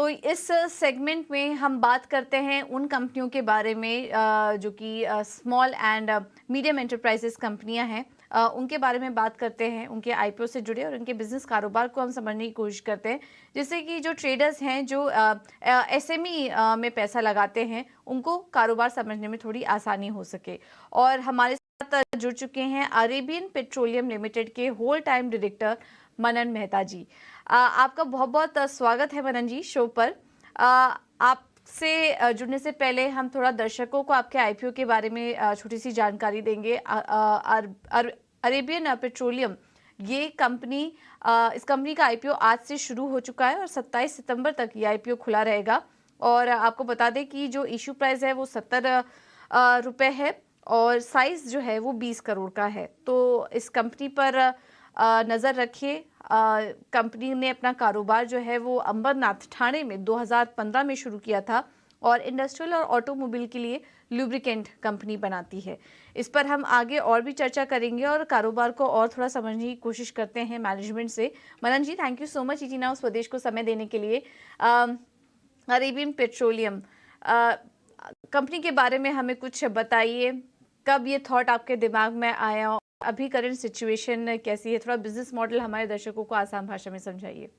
तो इस सेगमेंट में हम बात करते हैं उन कंपनियों के बारे में जो कि स्मॉल एंड मीडियम एंटरप्राइजेस कंपनियां हैं। उनके बारे में बात करते हैं, उनके आईपीओ से जुड़े और उनके बिजनेस कारोबार को हम समझने की कोशिश करते हैं, जिससे कि जो ट्रेडर्स हैं जो एसएमई में पैसा लगाते हैं उनको कारोबार समझने में थोड़ी आसानी हो सके। और हमारे साथ जुड़ चुके हैं अरेबियन पेट्रोलियम लिमिटेड के होल टाइम डायरेक्टर मनन मेहता जी। आपका बहुत बहुत स्वागत है मनन जी शो पर। आपसे जुड़ने से पहले हम थोड़ा दर्शकों को आपके आईपीओ के बारे में छोटी सी जानकारी देंगे। अरेबियन पेट्रोलियम ये कंपनी, इस कंपनी का आईपीओ आज से शुरू हो चुका है और 27 सितंबर तक ये आईपीओ खुला रहेगा। और आपको बता दें कि जो इशू प्राइस है वो 70 रुपये है और साइज जो है वो 20 करोड़ का है। तो इस कंपनी पर नज़र रखिए। कंपनी ने अपना कारोबार जो है वो अंबरनाथ ठाणे में 2015 में शुरू किया था और इंडस्ट्रियल और ऑटोमोबाइल के लिए लुब्रिकेंट कंपनी बनाती है। इस पर हम आगे और भी चर्चा करेंगे और कारोबार को और थोड़ा समझने की कोशिश करते हैं मैनेजमेंट से। Manan ji, thank you so much ET now Swadesh को समय देने के लिए। अरेबियन पेट्रोलियम कंपनी के बारे में हमें कुछ बताइए। कब ये थॉट आपके दिमाग में आया, अभी करंट सिचुएशन कैसी है, थोड़ा बिजनेस मॉडल हमारे दर्शकों को आसान भाषा में समझाइए।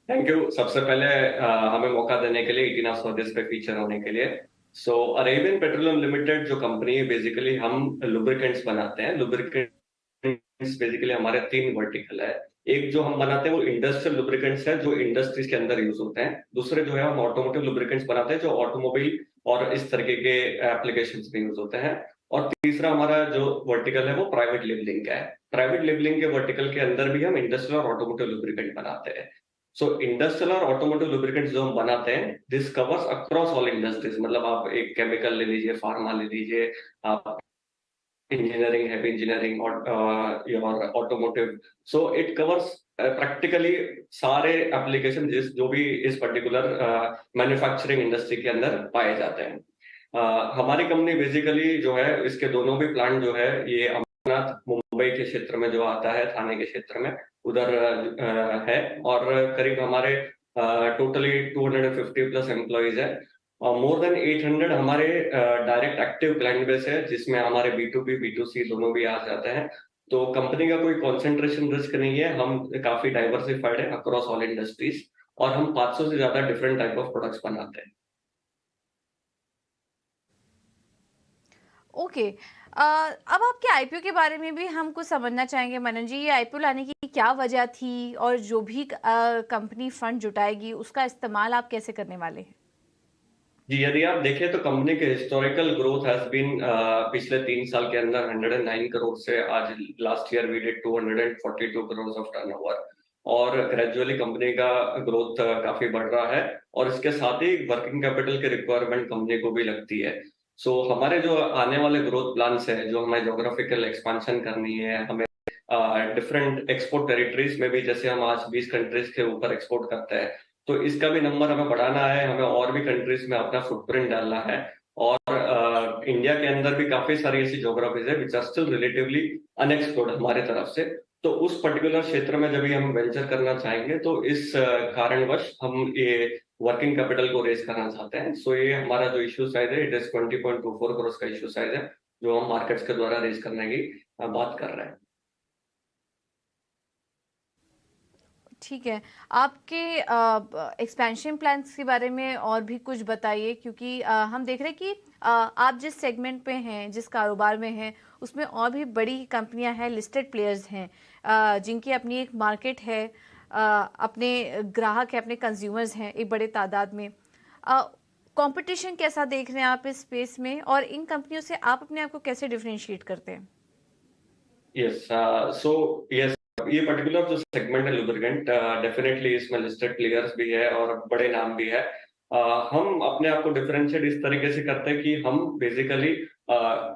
Thank you. सबसे पहले हमें मौका देने के लिए इटिना स्वदेश पे फीचर होने के लिए। अरेबियन पेट्रोलियम लिमिटेड जो कंपनी है, बेसिकली हम लुब्रिकेंट्स बनाते हैं। लुब्रिकेंट्स बेसिकली हमारे 3 वर्टिकल है। एक जो हम बनाते हैं वो इंडस्ट्रियल लुब्रिकेंट्स है, जो इंडस्ट्रीज के अंदर यूज होते हैं। दूसरे जो है हम ऑटोमोटिव लुब्रिकेंट्स बनाते हैं, जो ऑटोमोबाइल और इस तरीके के एप्लीकेशंस में यूज होते हैं। और तीसरा हमारा जो वर्टिकल है वो प्राइवेट लेबलिंग का है। प्राइवेट लेबलिंग के वर्टिकल के अंदर भी हम इंडस्ट्रियल और ऑटोमोटिव लुब्रिकेंट बनाते हैं। इंडस्ट्रियल और ऑटोमोटिव लुब्रिकेंट्स जो हम बनाते हैं, this covers across all industries. मतलब आप एक केमिकल ले लीजिए, फार्मा ले लीजिए, आप इंजीनियरिंग, हैवी इंजीनियरिंग और ऑटोमोटिव। इट कवर्स प्रैक्टिकली सारे एप्लीकेशन जो भी इस पर्टिकुलर मैन्युफैक्चरिंग इंडस्ट्री के अंदर पाए जाते हैं। हमारी कंपनी बेसिकली जो है, इसके दोनों भी प्लांट जो है ये अमरनाथ मुंबई के क्षेत्र में जो आता है, थाने के क्षेत्र में उधर है। और करीब हमारे टोटली 250 प्लस एम्प्लॉइज है और मोर देन 800 हमारे डायरेक्ट एक्टिव क्लाइंट बेस है, जिसमें हमारे B2B B2C दोनों भी आ जाते हैं। तो कंपनी का कोई कंसंट्रेशन रिस्क नहीं है। हम काफी डाइवर्सिफाइड है अक्रॉस ऑल इंडस्ट्रीज और हम 500 से ज्यादा डिफरेंट टाइप ऑफ प्रोडक्ट्स बनाते हैं। ओके। अब आपके आईपीओ के बारे में भी हम कुछ समझना चाहेंगे मनन जी। ये आईपीओ लाने की क्या वजह थी और जो भी कंपनी फंड जुटाएगी उसका इस्तेमाल आप कैसे करने वाले हैं? जी, यदि आप देखें तो कंपनी के हिस्टोरिकल ग्रोथ हैज बीन पिछले 3 साल के अंदर 109 करोड़ से आज last year we did 242 crore of turnover. और ग्रेजुअली कंपनी का ग्रोथ काफी बढ़ रहा है और इसके साथ ही वर्किंग कैपिटल की रिक्वायरमेंट कंपनी को भी लगती है। हमारे जो आने वाले ग्रोथ प्लान्स है, जो हमें जोग्राफिकल एक्सपेंशन करनी है, हमें डिफरेंट एक्सपोर्ट टेरिटरीज में भी, जैसे हम आज 20 कंट्रीज के ऊपर एक्सपोर्ट करते हैं, तो इसका भी नंबर हमें बढ़ाना है। हमें और भी कंट्रीज में अपना फुटप्रिंट डालना है। और इंडिया के अंदर भी काफी सारी ऐसी ज्योग्राफीज है which are still relatively unexplored हमारे तरफ से। तो उस पर्टिकुलर क्षेत्र में जब भी हम वेंचर करना चाहेंगे, तो इस कारणवश हम ये वर्किंग कैपिटल को रेज करना चाहते हैं। ये हमारा जो इश्यू साइज है, इट इज 20.24 करोड़ का इश्यू साइज है, जो हम मार्केट्स के द्वारा रेज करने की बात कर रहे हैं। ठीक है। आपके एक्सपेंशन प्लान्स के बारे में और भी कुछ बताइए, क्योंकि हम देख रहे हैं कि आप जिस सेगमेंट पे हैं, जिस कारोबार में हैं, उसमें और भी बड़ी कंपनियां हैं, लिस्टेड प्लेयर्स हैं, जिनकी अपनी एक मार्केट है, अपने ग्राहक हैं, अपने कंज्यूमर्स हैं एक बड़े तादाद में। कंपटीशन कैसा देख रहे हैं आप इस स्पेस में, और इन कंपनियों से आप अपने आप को कैसे डिफरेंशिएट करते हैं? यस, यस, ये पर्टिकुलर जो सेगमेंट है लुब्रिकेंट, डेफिनेटली इसमें लिस्टेड प्लेयर्स भी है और बड़े नाम भी है। हम अपने आप को डिफरेंशिएट इस तरीके से करते हैं कि हम बेसिकली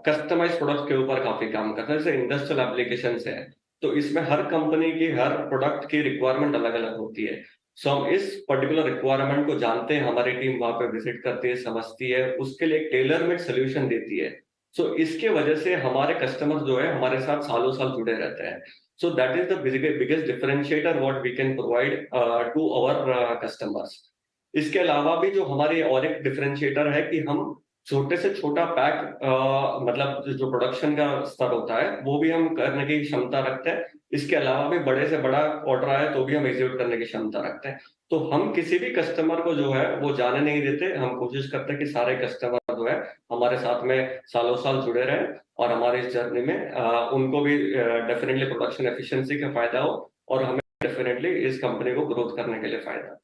कस्टमाइज प्रोडक्ट के ऊपर काफी काम करते हैं। जैसे इंडस्ट्रियल एप्लीकेशंस है, तो इसमें हर कंपनी की हर प्रोडक्ट की रिक्वायरमेंट अलग अलग होती है। हम इस पर्टिकुलर रिक्वायरमेंट को जानते हैं, हमारी टीम वहां पे विजिट करती है, समझती है, उसके लिए एक टेलर मेड सोल्यूशन देती है। सो इसके वजह से हमारे कस्टमर जो है हमारे साथ सालों साल जुड़े रहते हैं. So that is the biggest differentiator what we can provide to our customers. इसके अलावा भी जो हमारे और एक डिफरेंशिएटर है कि हम छोटे से छोटा पैक मतलब जो प्रोडक्शन का स्तर होता है वो भी हम करने की क्षमता रखते हैं. इसके अलावा भी बड़े से बड़ा ऑर्डर आए तो भी हम एग्जीक्यूट करने की क्षमता रखते हैं. तो हम किसी भी कस्टमर को जो है वो जाने नहीं देते. हम कोशिश करते हैं कि सारे कस्टमर जो है हमारे साथ में सालों साल जुड़े रहें और हमारे इस जर्नी में उनको भी डेफिनेटली प्रोडक्शन एफिशिएंसी का फायदा हो और हमें डेफिनेटली इस कंपनी को ग्रोथ करने के लिए फायदा हो.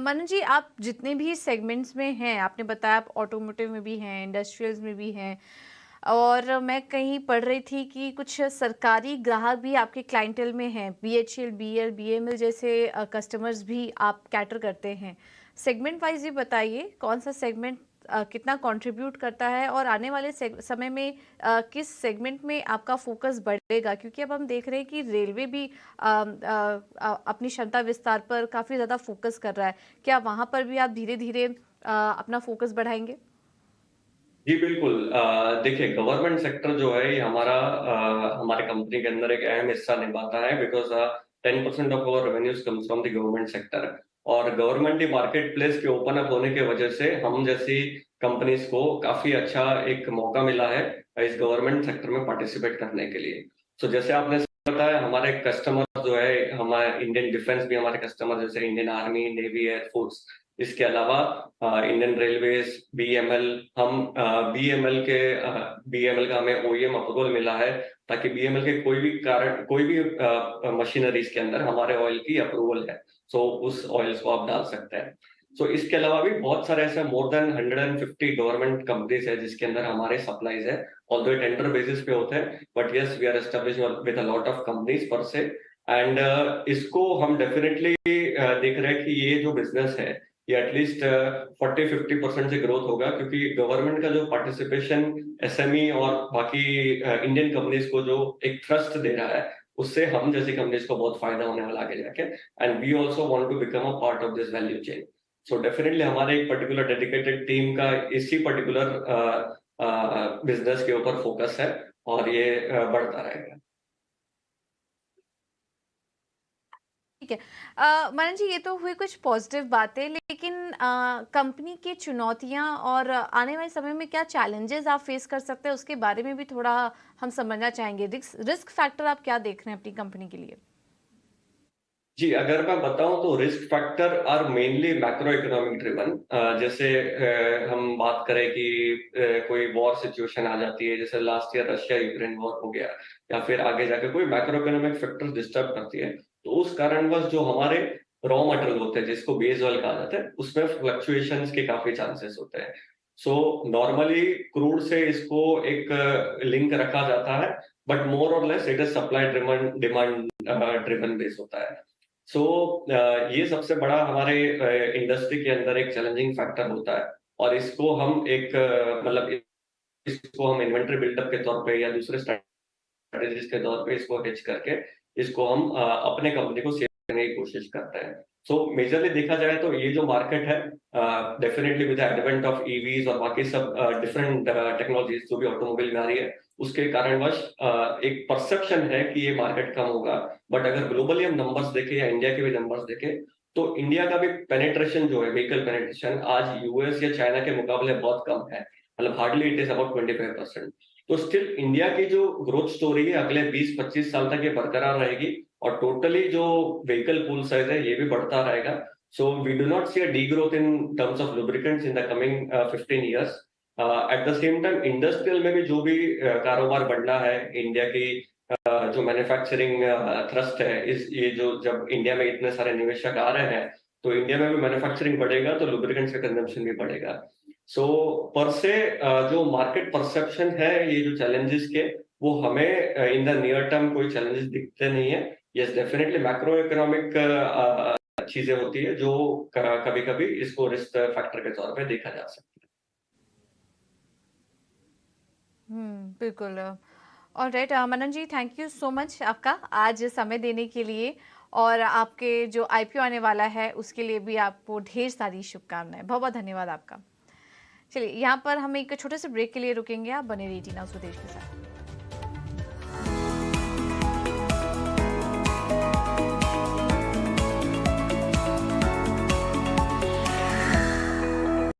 मनन जी, आप जितने भी सेगमेंट्स में हैं, आपने बताया आप ऑटोमोटिव में भी हैं, इंडस्ट्रियल्स में भी हैं, और मैं कहीं पढ़ रही थी कि कुछ सरकारी ग्राहक भी आपके क्लाइंटल में हैं, बीएचईएल, बीईएल, बीएमएल जैसे कस्टमर्स भी आप कैटर करते हैं. सेगमेंट वाइज भी बताइए कौन सा सेगमेंट कितना कंट्रीब्यूट करता है, और आने वाले समय में किस सेगमेंट में आपका फोकस बढ़ेगा, क्योंकि अब हम देख रहे हैं कि रेलवे भी अपनी क्षमता विस्तार पर काफ़ी ज़्यादा फोकस कर रहा है. क्या वहाँ पर भी आप धीरे धीरे अपना फोकस बढ़ाएंगे? जी बिल्कुल. देखिए गवर्नमेंट सेक्टर जो है ये हमारे कंपनी के अंदर एक अहम हिस्सा निभाता है because 10% of our revenues comes from the government sector. और गवर्नमेंट मार्केट प्लेस के ओपन अप होने की वजह से हम जैसी कंपनीज को काफी अच्छा एक मौका मिला है इस गवर्नमेंट सेक्टर में पार्टिसिपेट करने के लिए. सो जैसे आपने बताया हमारे कस्टमर जो है हमारे इंडियन डिफेंस भी हमारे कस्टमर जैसे इंडियन आर्मी, नेवी, एयरफोर्स. इसके अलावा इंडियन रेलवेज, बीएमएल. हम बीएमएल का हमें ओईएम अप्रूवल मिला है ताकि बीएमएल के कोई भी मशीनरीज के अंदर हमारे ऑयल की अप्रूवल है. सो उस ऑयल्स को आप डाल सकते हैं. सो इसके अलावा भी बहुत सारे ऐसे मोर देन 150 गवर्नमेंट कंपनीज है जिसके अंदर हमारे सप्लाईज है. ऑल्दो टेंडर बेसिस पे होते हैं but yes we are establish with a lot of companies per se. And इसको हम डेफिनेटली देख रहे हैं कि ये जो बिजनेस है ये एटलीस्ट 40-50% से ग्रोथ होगा क्योंकि गवर्नमेंट का जो पार्टिसिपेशन एसएमई और बाकी इंडियन कंपनीज को जो एक ट्रस्ट दे रहा है उससे हम जैसी कंपनीज को बहुत फायदा होने वाला आगे जाके. And we also want to become a part of this value chain. So definitely हमारे एक पर्टिकुलर डेडिकेटेड टीम का इसी पर्टिकुलर बिजनेस के ऊपर फोकस है और ये बढ़ता रहेगा. ठीक है. मनन जी, ये तो हुई कुछ पॉजिटिव बातें, लेकिन कंपनी की चुनौतियां और आने वाले समय में क्या चैलेंजेस आप फेस कर सकते हैं उसके बारे में भी थोड़ा हम समझना चाहेंगे. रिस्क फैक्टर आप क्या देख रहे हैं अपनी कंपनी के लिए? जी, अगर मैं बताऊं तो risk factor are mainly macro economic driven. जैसे हम बात करें कि कोई वॉर सिचुएशन आ जाती है जैसे last year Russia Ukraine war हो गया या फिर आगे जाके कोई मैक्रो इकोनॉमिक फैक्टर डिस्टर्ब करती है तो उस कारणवश जो हमारे रॉ मटेरियल होते हैं जिसको बेस ऑयल कहा जाता है उसमें फ्लक्चुएशंस के काफी चांसेस होते हैं. सो नॉर्मली क्रूड से इसको एक लिंक रखा जाता है बट मोर और less it is supply demand driven base होता है. सो ये सबसे बड़ा हमारे इंडस्ट्री के अंदर एक चैलेंजिंग फैक्टर होता है और इसको हम एक मतलब इसको हम इन्वेंट्री बिल्डअप के तौर पे या दूसरे स्ट्रेटेजीज के तौर पे इसको हेज करके इसको हम अपने कंपनी को सेव करने की कोशिश करते हैं. सो मेजरली देखा जाए तो ये जो मार्केट है definitely with advent of EVs और बाकी सब डिफरेंट टेक्नोलॉजीज जो भी ऑटोमोबाइल में आ रही है उसके कारणवश एक परसेप्शन है कि ये मार्केट कम होगा. बट अगर ग्लोबली हम नंबर्स देखें या इंडिया के भी नंबर्स देखें तो इंडिया का भी पेनिट्रेशन जो है व्हीकल पेनिट्रेशन आज यूएस या चाइना के मुकाबले बहुत कम है. मतलब हार्डली इट इज अबाउट 25%. तो स्टिल इंडिया की जो ग्रोथ स्टोरी है अगले 20-25 साल तक ये बरकरार रहेगी और टोटली जो व्हीकल पूल साइज है ये भी बढ़ता रहेगा. So we do not see a degrowth in terms of lubricants in the coming 15 years. At the same time industrial में भी जो भी कारोबार बढ़ना है इंडिया की जो मैन्युफैक्चरिंग थ्रस्ट है इस ये जो जब इंडिया में इतने सारे निवेशक आ रहे हैं तो इंडिया में भी मैन्युफैक्चरिंग बढ़ेगा तो लुब्रिकेंट्स का कंजम्पशन भी बढ़ेगा. सो पर से जो मार्केट परसेप्शन है ये जो चैलेंजेस के वो हमें इन द नियर टर्म कोई चैलेंजेस दिखते नहीं है. यस डेफिनेटली मैक्रो इकोनॉमिक चीजें होती है जो कभी कभी इसको रिस्क फैक्टर के तौर पे देखा जा सकता है. बिल्कुल. Alright Manan ji, thank you so much आपका आज समय देने के लिए, और आपके जो आईपीओ आने वाला है उसके लिए भी आपको ढेर सारी शुभकामनाएं. बहुत बहुत धन्यवाद आपका. चलिए यहाँ पर हम एक छोटे से ब्रेक के लिए रुकेंगे, आप बने रहिए टीना स्वदेश के साथ।